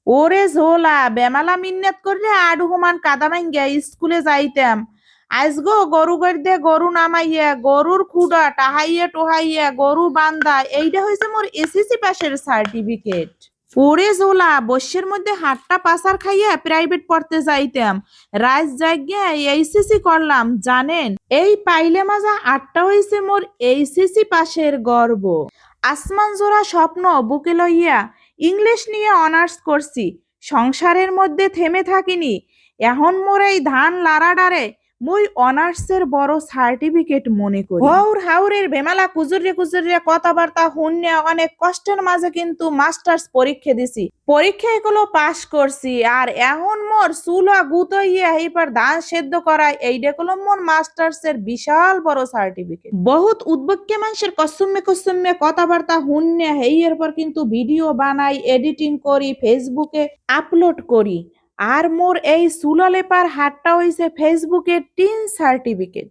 ওরে ঝোলা বেমালা মিন্নত করে আডু হুমান কাদা ভাঙ্গিয়া স্কুলে যাইতাম। আজগো গরু গাড়িতে গরু নামাইয়া গরুর খুঁড়া টাহাইয়া টোহাইয়া গরু বান্ধা এইটা হয়েছে মোর এসএসসি পাশের সার্টিফিকেট। ওরে ঝোলা বর্ষের মধ্যে হাটটা পাসার খাইয়া প্রাইভেট পড়তে যাইতাম। রাজ জায়গা এইচএসসি করলাম জানেন। এই পাইলে মাজা আটটা হয়েছে মোর এইচএসসি পাশের গর্ব। আসমান জোড়া স্বপ্ন বুকে লইয়া ইংলিশ নিয়ে অনার্স করছি। সংসারের মধ্যে থেমে থাকিনি। এখন মোর এই ধান লারাডারে মুই অনার্সের বড় সার্টিফিকেট মনে করি। হৌর হাউরের বেমালা কুজুরে কুজুরে কথাবার্তা শুনে অনেক কষ্টের মাঝে কিন্তু মাস্টার্স পরীক্ষা দিছি। পরীক্ষা এগুলো পাশ করছি। আর এখন মোর চুলা গুতইয়া এইবার ধান সেদ্ধ করায় এইটা হলো মোর মাস্টার্স এর বিশাল বড় সার্টিফিকেট। বহুত উদ্বজ্ঞ মানুষের কসুম্মে কসুম্মে কথাবার্তা শুনে হেইয়ের পর কিন্তু ভিডিও বানাই, এডিটিং করি, ফেসবুকে আপলোড করি। আর মোর এই চুলা লেপার হাতটা হইছে ফেসবুকের 3 সার্টিফিকেট।